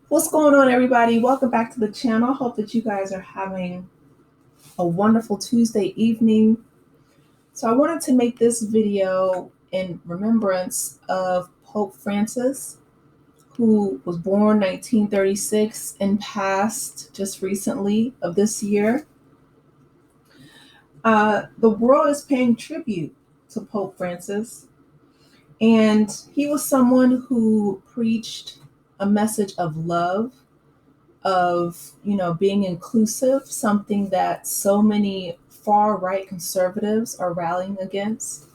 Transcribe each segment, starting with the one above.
What's going on, everybody? Welcome back to the channel. Hope that you guys are having a wonderful Tuesday evening. So I wanted to make this video in remembrance of Pope Francis, who was born 1936 and passed just recently of this year. The world is paying tribute to Pope Francis, and he was someone who preached a message of love, of being inclusive, something that so many far right conservatives are rallying against.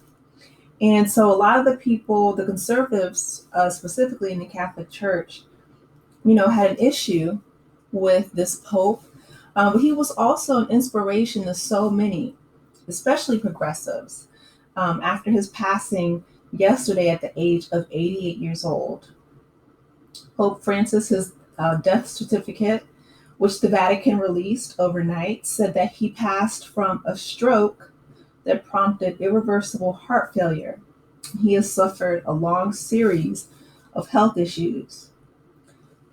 And so a lot of the people, the conservatives, specifically in the Catholic Church, had an issue with this pope. But he was also an inspiration to so many, especially progressives. After his passing yesterday at the age of 88 years old, Pope Francis's death certificate, which the Vatican released overnight, said that he passed from a stroke that prompted irreversible heart failure. He has suffered a long series of health issues.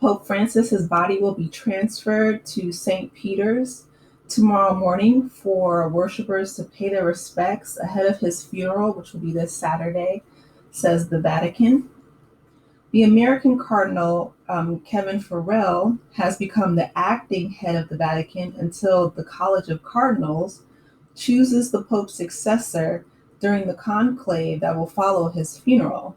Pope Francis, his body will be transferred to St. Peter's tomorrow morning for worshipers to pay their respects ahead of his funeral, which will be this Saturday, says the Vatican. The American Cardinal, Kevin Farrell, has become the acting head of the Vatican until the College of Cardinals chooses the Pope's successor during the conclave that will follow his funeral.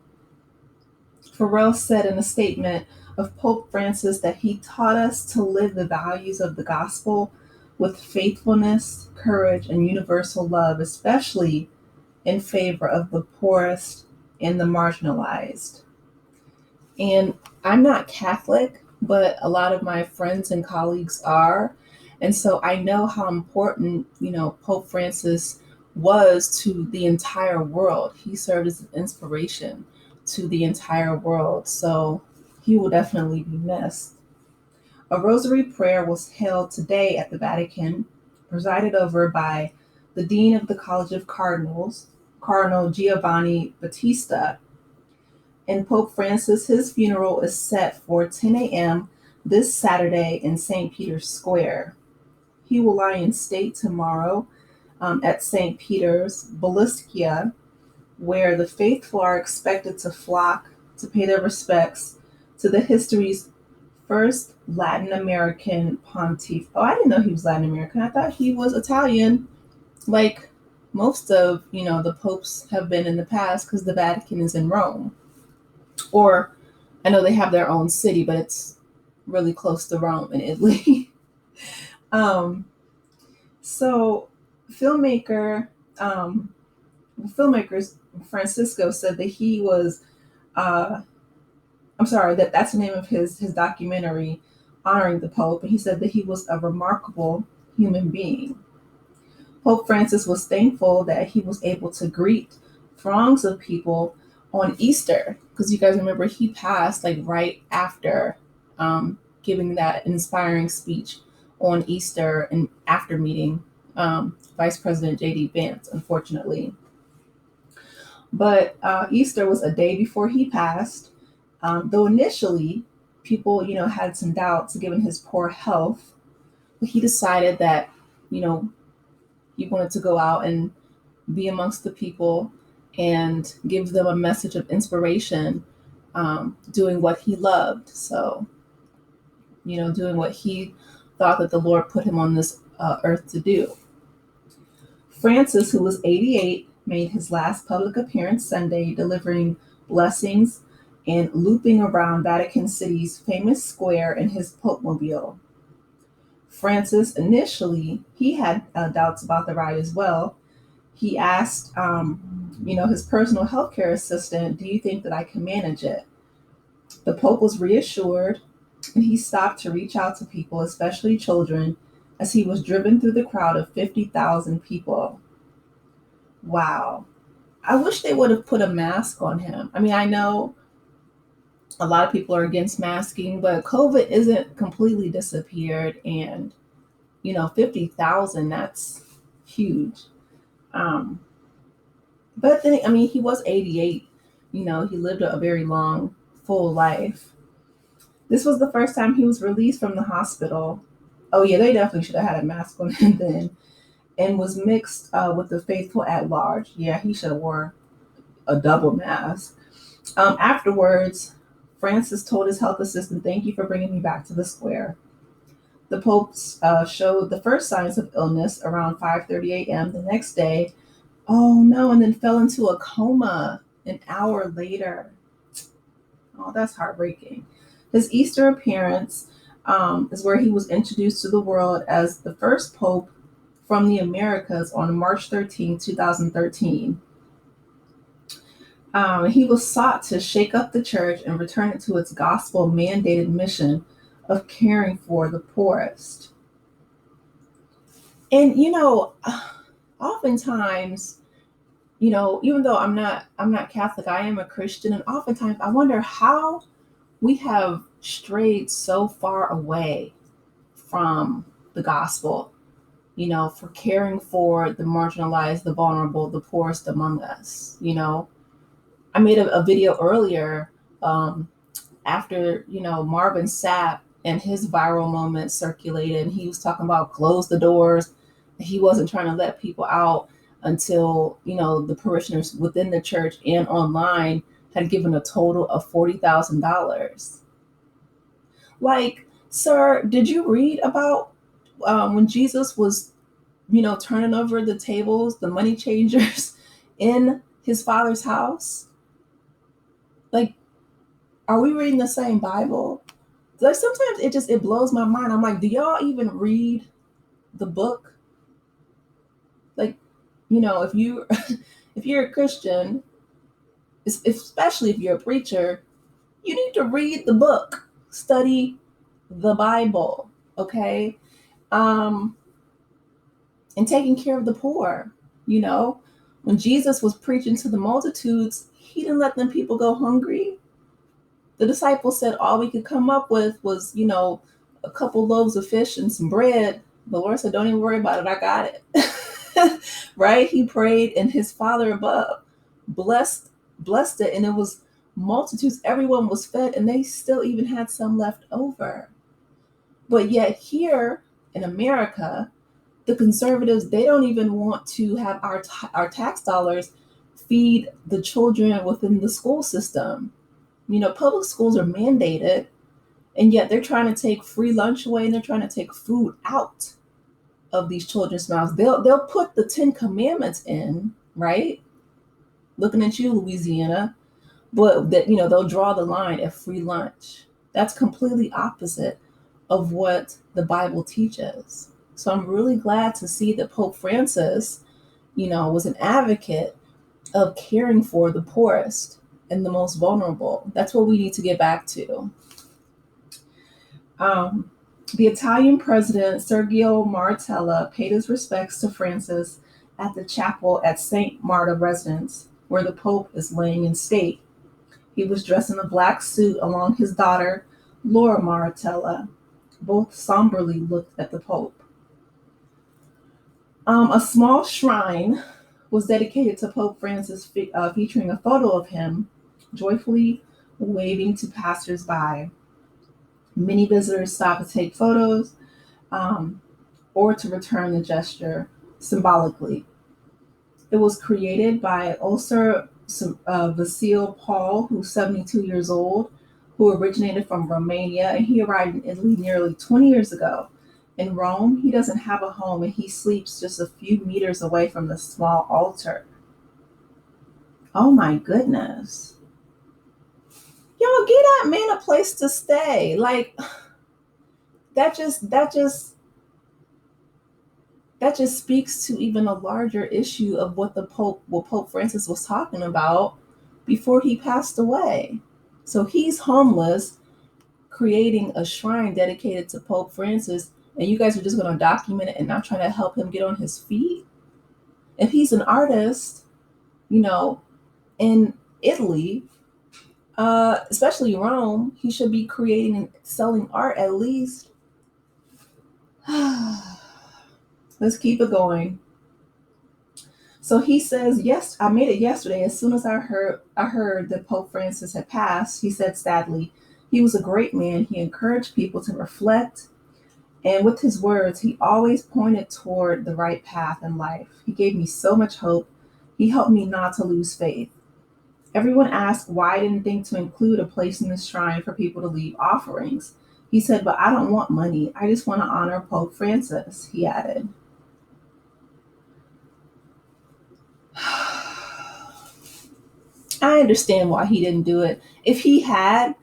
Farrell said in a statement of Pope Francis that he taught us to live the values of the gospel with faithfulness, courage, and universal love, especially in favor of the poorest and the marginalized. And I'm not Catholic, but a lot of my friends and colleagues are. And so I know how important, Pope Francis was to the entire world. He served as an inspiration to the entire world. So he will definitely be missed. A rosary prayer was held today at the Vatican, presided over by the Dean of the College of Cardinals, Cardinal Giovanni Battista. And Pope Francis, his funeral is set for 10 a.m. this Saturday in St. Peter's Square. He will lie in state tomorrow at St. Peter's Basilica, where the faithful are expected to flock to pay their respects to the history's first Latin American pontiff. Oh, I didn't know he was Latin American. I thought he was Italian, like most of, the popes have been in the past, because the Vatican is in Rome. Or I know they have their own city, but it's really close to Rome in Italy. um, so filmmaker, filmmakers Francisco said that he was, I'm sorry, that's the name of his documentary honoring the Pope, and he said that he was a remarkable human being. Pope Francis was thankful that he was able to greet throngs of people on Easter, because you guys remember he passed like right after giving that inspiring speech on Easter and after meeting Vice President J.D. Vance, unfortunately. But Easter was a day before he passed, though initially people, had some doubts given his poor health. But he decided that, you know, he wanted to go out and be amongst the people and give them a message of inspiration, doing what he loved. So, doing what he thought that the Lord put him on this earth to do. Francis, who was 88, made his last public appearance Sunday, delivering blessings and looping around Vatican City's famous square in his Pope Mobile. Francis initially, he had doubts about the ride as well. He asked, his personal healthcare assistant, "Do you think that I can manage it?" The Pope was reassured, and he stopped to reach out to people, especially children, as he was driven through the crowd of 50,000 people. Wow. I wish they would have put a mask on him. I mean, I know a lot of people are against masking, but COVID isn't completely disappeared. And, 50,000, that's huge. Um, but then, I mean, he was 88. He lived a very long, full life. This was the first time he was released from the hospital. Oh yeah, they definitely should have had a mask on him then. And was mixed with the faithful at large. Yeah, he should have wore a double mask. Afterwards, Francis told his health assistant, "Thank you for bringing me back to the square." The Pope showed the first signs of illness around 5:30 a.m. the next day. Oh no, and then fell into a coma an hour later. Oh, that's heartbreaking. His Easter appearance is where he was introduced to the world as the first Pope from the Americas on March 13, 2013. He was sought to shake up the church and return it to its gospel mandated mission of caring for the poorest. And oftentimes, even though I'm not Catholic, I am a Christian, and oftentimes I wonder how we have strayed so far away from the gospel, for caring for the marginalized, the vulnerable, the poorest among us. I made a video earlier after, Marvin Sapp and his viral moment circulated, and he was talking about close the doors. He wasn't trying to let people out until, the parishioners within the church and online had given a total of $40,000. Like, sir, did you read about when Jesus was, turning over the tables, the money changers in his father's house? Like, are we reading the same Bible? Like, sometimes it blows my mind. I'm like, do y'all even read the book? Like, if you if you're a Christian, especially if you're a preacher, you need to read the book, study the Bible, okay? Um, and taking care of the poor. When Jesus was preaching to the multitudes, he didn't let them people go hungry. The disciples said all we could come up with was, a couple loaves of fish and some bread. The Lord said, don't even worry about it. I got it. Right? He prayed and his Father above blessed it. And it was multitudes. Everyone was fed and they still even had some left over. But yet here in America, the conservatives, they don't even want to have our tax dollars feed the children within the school system. Public schools are mandated, and yet they're trying to take free lunch away and they're trying to take food out of these children's mouths. They'll put the 10 Commandments in, right? Looking at you, Louisiana, but that they'll draw the line at free lunch. That's completely opposite of what the Bible teaches. So I'm really glad to see that Pope Francis, was an advocate of caring for the poorest and the most vulnerable. That's what we need to get back to. The Italian president, Sergio Martella, paid his respects to Francis at the chapel at St. Marta residence, where the Pope is laying in state. He was dressed in a black suit along his daughter, Laura Martella. Both somberly looked at the Pope. A small shrine was dedicated to Pope Francis, featuring a photo of him joyfully waving to passersby. Many visitors stopped to take photos or to return the gesture symbolically. It was created by Ulcer Vasil Paul, who's 72 years old, who originated from Romania, and he arrived in Italy nearly 20 years ago. In Rome, he doesn't have a home and he sleeps just a few meters away from the small altar. Oh my goodness. Y'all, get that man a place to stay. Like, that just speaks to even a larger issue of what Pope Francis was talking about before he passed away. So he's homeless, creating a shrine dedicated to Pope Francis, and you guys are just going to document it and not trying to help him get on his feet. If he's an artist, in Italy, especially Rome, he should be creating and selling art at least. Let's keep it going. So he says, yes, I made it yesterday. As soon as I heard that Pope Francis had passed, he said sadly, He was a great man. He encouraged people to reflect, and with his words, he always pointed toward the right path in life. He gave me so much hope. He helped me not to lose faith. Everyone asked why I didn't think to include a place in the shrine for people to leave offerings. He said, "But I don't want money. I just want to honor Pope Francis," he added. I understand why he didn't do it. If he had,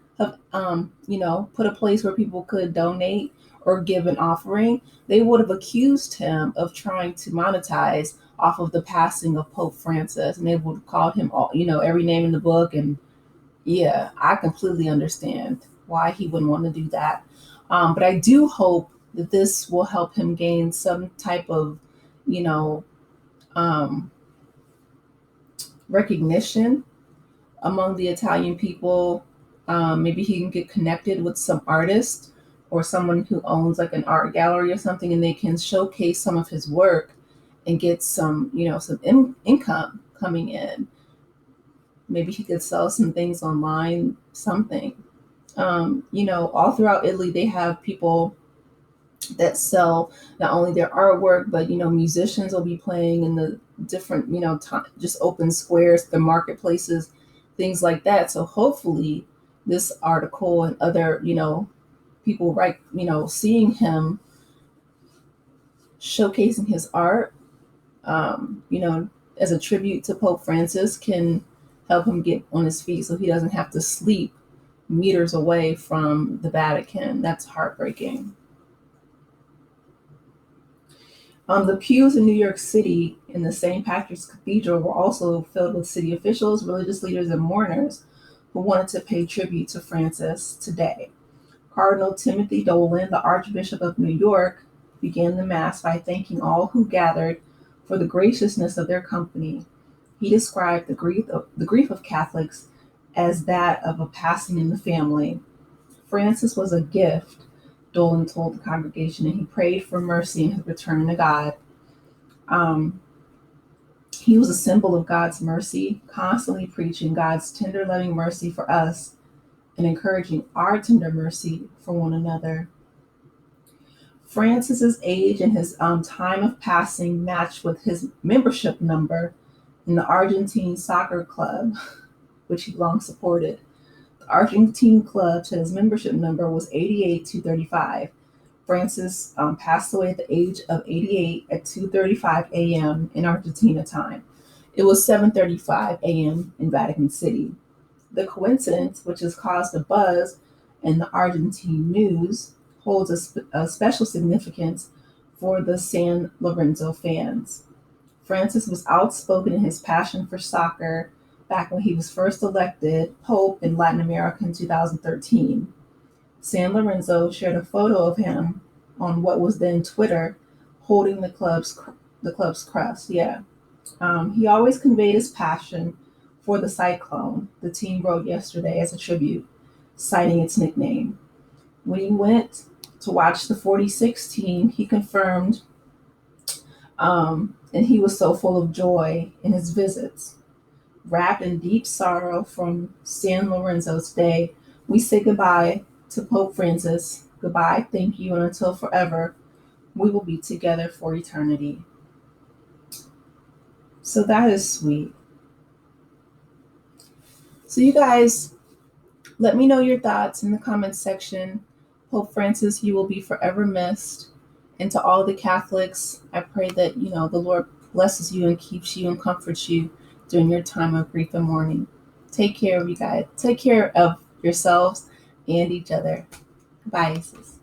put a place where people could donate or give an offering, they would have accused him of trying to monetize off of the passing of Pope Francis, and they would have called him all, every name in the book. And yeah, I completely understand why he wouldn't want to do that. But I do hope that this will help him gain some type of, you know, um, recognition among the Italian people. Maybe he can get connected with some artist or someone who owns like an art gallery or something, and they can showcase some of his work and get some, income coming in. Maybe he could sell some things online, something. All throughout Italy, they have people that sell not only their artwork, but musicians will be playing in the different just open squares, the marketplaces, things like that. So hopefully this article and other people seeing him showcasing his art, as a tribute to Pope Francis, can help him get on his feet so he doesn't have to sleep meters away from the Vatican. That's heartbreaking. The pews in New York City in the St. Patrick's Cathedral were also filled with city officials, religious leaders, and mourners who wanted to pay tribute to Francis today. Cardinal Timothy Dolan, the Archbishop of New York, began the Mass by thanking all who gathered for the graciousness of their company. He described the grief of Catholics as that of a passing in the family. Francis was a gift, Dolan told the congregation, and he prayed for mercy in his return to God. Um, he was a symbol of God's mercy, constantly preaching God's tender, loving mercy for us and encouraging our tender mercy for one another. Francis's age and his time of passing matched with his membership number in the Argentine soccer club, which he long supported. The Argentine club to his membership number was 88-35. Francis passed away at the age of 88 at 2:35 a.m. in Argentina time. It was 7:35 a.m. in Vatican City. The coincidence, which has caused a buzz in the Argentine news, holds a special significance for the San Lorenzo fans. Francis was outspoken in his passion for soccer back when he was first elected Pope in Latin America in 2013. San Lorenzo shared a photo of him on what was then Twitter, holding the club's crest. Yeah, he always conveyed his passion for the Cyclone, the team wrote yesterday as a tribute, citing its nickname. When he went to watch the 46 team, he confirmed, and he was so full of joy in his visits. Wrapped in deep sorrow from San Lorenzo's day, we say goodbye to Pope Francis. Goodbye, thank you, and until forever, we will be together for eternity. So that is sweet. So you guys, let me know your thoughts in the comments section. Pope Francis, you will be forever missed. And to all the Catholics, I pray that, the Lord blesses you and keeps you and comforts you during your time of grief and mourning. Take care of you guys. Take care of yourselves and each other. Bye, sis.